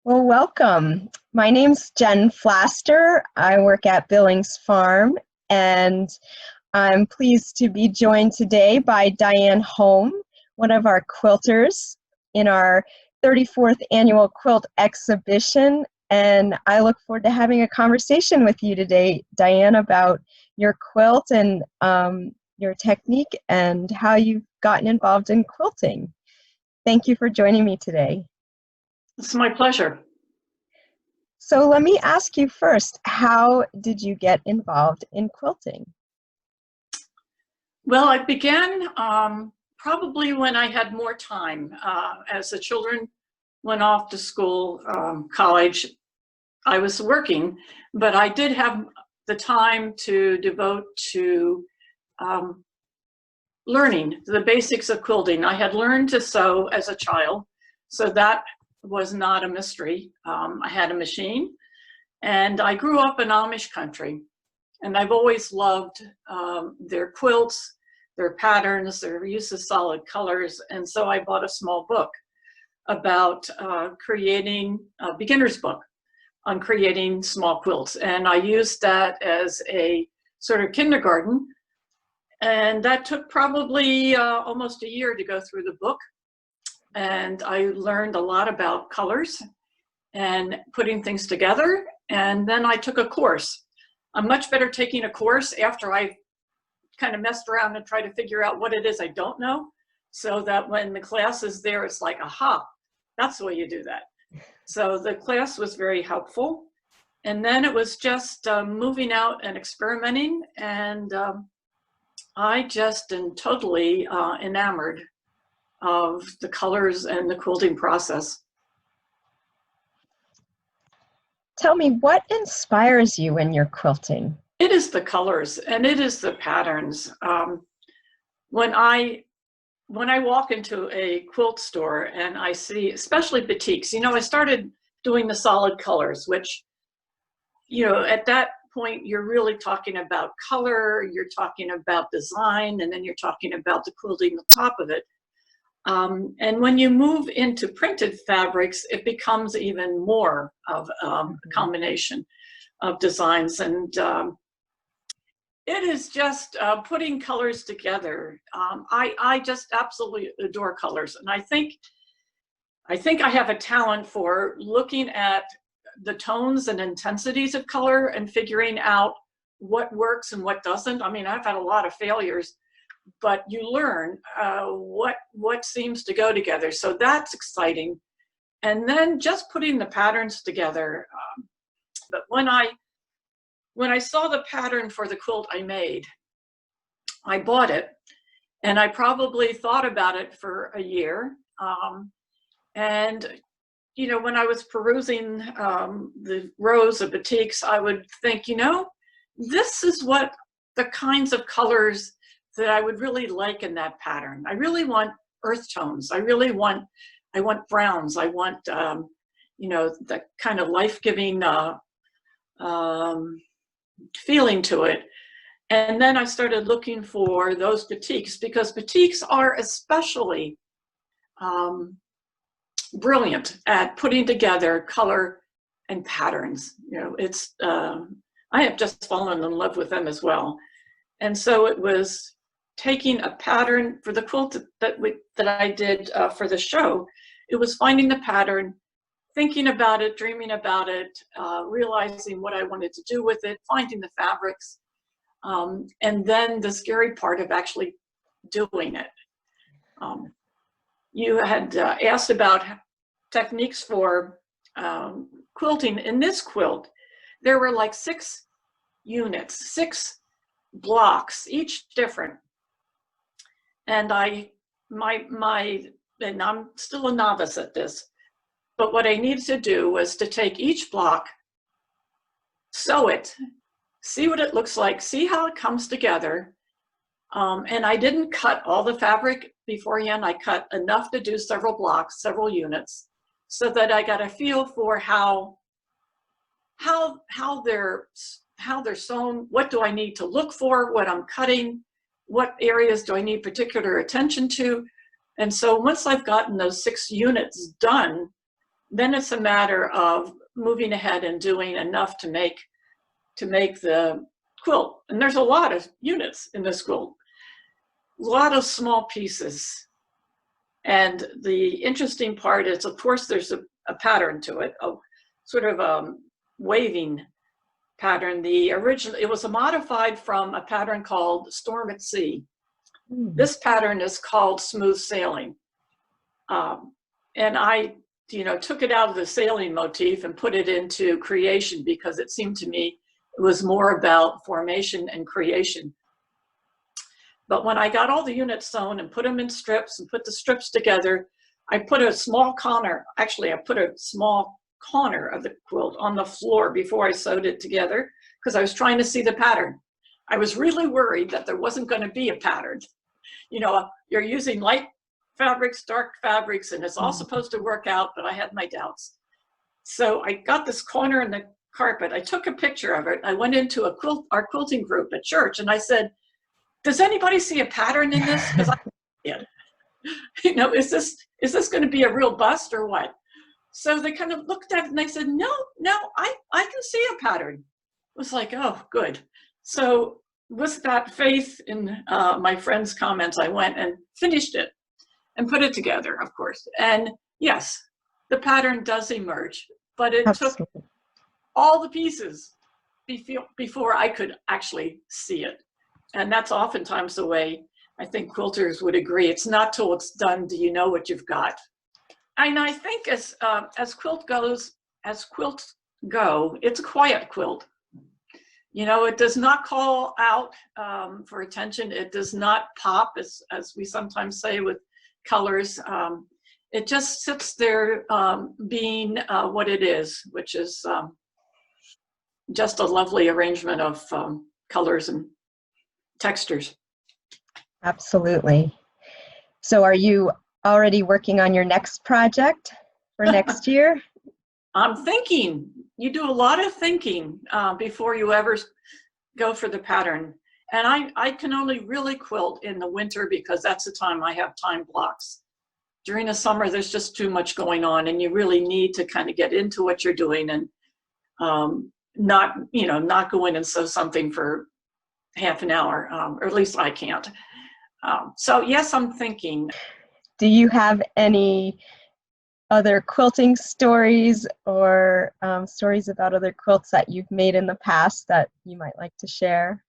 Well, welcome. My name's Jen Flaster. I work at Billings Farm, and I'm pleased to be joined today by Diane Holme, one of our quilters in our 34th annual quilt exhibition. And I look forward to having a conversation with you today, Diane, about your quilt and your technique and how you've gotten involved in quilting. Thank you for joining me today. It's my pleasure. So let me ask you first, how did you get involved in quilting? Well, I began probably when I had more time. As the children went off to school, college, I was working, but I did have the time to devote to learning the basics of quilting. I had learned to sew as a child, so that was not a mystery. I had a machine, and I grew up in Amish country, and I've always loved their quilts, their patterns, their use of solid colors, and so I bought a small book about creating a beginner's book on creating small quilts, and I used that as a sort of kindergarten, and that took probably almost a year to go through the book. And I learned a lot about colors and putting things together. And then I took a course. I'm much better taking a course after I kind of messed around and tried to figure out what it is I don't know, so that when the class is there, it's like, aha, that's the way you do that. So the class was very helpful. And then it was just moving out and experimenting. And I just am totally enamored of the colors and the quilting process. Tell me, what inspires you when you're quilting? It is the colors and it is the patterns. When I walk into a quilt store and I see, especially batiks, I started doing the solid colors, which, at that point, you're really talking about color, you're talking about design, and then you're talking about the quilting on top of it. And when you move into printed fabrics, it becomes even more of a combination of designs. And it is just putting colors together. I just absolutely adore colors. And I think I have a talent for looking at the tones and intensities of color and figuring out what works and what doesn't. I mean, I've had a lot of failures, but you learn what seems to go together. So that's exciting. And then just putting the patterns together. But when I saw the pattern for the quilt I made, I bought it, and I probably thought about it for a year. And when I was perusing the rows of batiks, I would think, this is what the kinds of colors that I would really like in that pattern. I really want earth tones. I want browns. I want, the kind of life-giving feeling to it. And then I started looking for those batiks, because batiks are especially brilliant at putting together color and patterns. I have just fallen in love with them as well. And so it was taking a pattern for the quilt that I did for the show. It was finding the pattern, thinking about it, dreaming about it, realizing what I wanted to do with it, finding the fabrics, and then the scary part of actually doing it. You had asked about techniques for quilting. In this quilt, there were like 6 units, 6 blocks, each different. And and I'm still a novice at this, but what I needed to do was to take each block, sew it, see what it looks like, see how it comes together. And I didn't cut all the fabric beforehand. I cut enough to do several blocks, several units, so that I got a feel for how they're sewn, what do I need to look for, what I'm cutting, what areas do I need particular attention to. And so once I've gotten those 6 units done, Then it's a matter of moving ahead and doing enough to make the quilt. And there's a lot of units in this quilt, a lot of small pieces. And the interesting part is, of course, there's a pattern to it, a sort of waving pattern. It was modified from a pattern called Storm at Sea. This pattern is called Smooth Sailing. And I, took it out of the sailing motif and put it into creation because it seemed to me it was more about formation and creation. But when I got all the units sewn and put them in strips and put the strips together, I put a small corner, actually I put a small corner of the quilt on the floor before I sewed it together because I was trying to see the pattern. I was really worried that there wasn't going to be a pattern. You're using light fabrics, dark fabrics, and it's all supposed to work out, but I had my doubts. So I got this corner in the carpet. I took a picture of it. I went into our quilting group at church and I said, does anybody see a pattern in this? Because I did. Is this going to be a real bust or what? So they kind of looked at it and they said, no, I can see a pattern. It was like, oh, good. So with that faith in my friend's comments, I went and finished it and put it together, of course. And yes, the pattern does emerge, but it Absolutely. took all the pieces before I could actually see it. And that's oftentimes the way I think quilters would agree. It's not till it's done do you know what you've got. And I think as quilts go, it's a quiet quilt. It does not call out for attention. It does not pop, as we sometimes say with colors. It just sits there being what it is, which is just a lovely arrangement of colors and textures. Absolutely. So are you already working on your next project for next year? I'm thinking. You do a lot of thinking before you ever go for the pattern. And I can only really quilt in the winter because that's the time I have time blocks. During the summer, there's just too much going on and you really need to kind of get into what you're doing and not go in and sew something for half an hour, or at least I can't. So yes, I'm thinking. Do you have any other quilting stories or stories about other quilts that you've made in the past that you might like to share?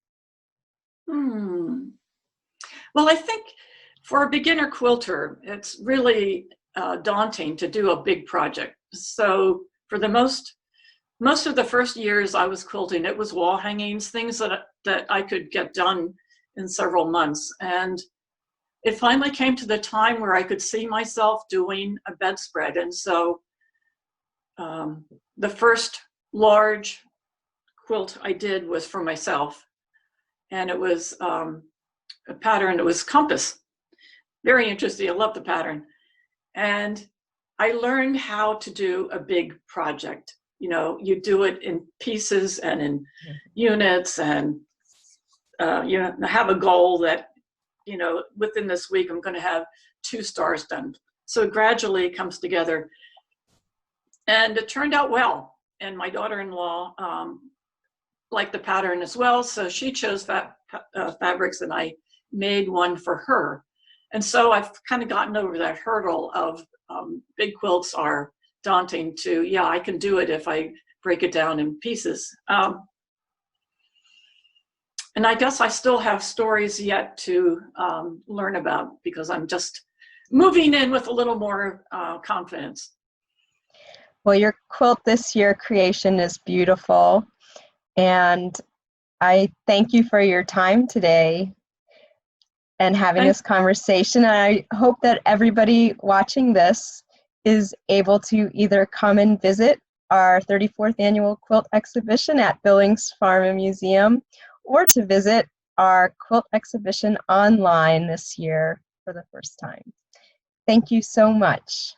Well, I think for a beginner quilter, it's really daunting to do a big project. So for the most of the first years I was quilting, it was wall hangings, things that I could get done in several months. And it finally came to the time where I could see myself doing a bedspread. And so the first large quilt I did was for myself. And it was a pattern, it was compass. Very interesting, I love the pattern. And I learned how to do a big project. You do it in pieces and in units, and you have a goal that, within this week, I'm going to have 2 stars done. So it gradually comes together. And it turned out well. And my daughter-in-law liked the pattern as well. So she chose fabrics and I made one for her. And so I've kind of gotten over that hurdle of big quilts are daunting to, yeah, I can do it if I break it down in pieces. And I guess I still have stories yet to learn about because I'm just moving in with a little more confidence. Well, your quilt this year creation is beautiful, and I thank you for your time today and having this conversation. And I hope that everybody watching this is able to either come and visit our 34th annual quilt exhibition at Billings Farm and Museum, or to visit our quilt exhibition online this year for the first time. Thank you so much.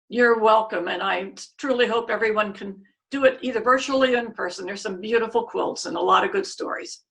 You're welcome, and I truly hope everyone can do it either virtually or in person. There's some beautiful quilts and a lot of good stories.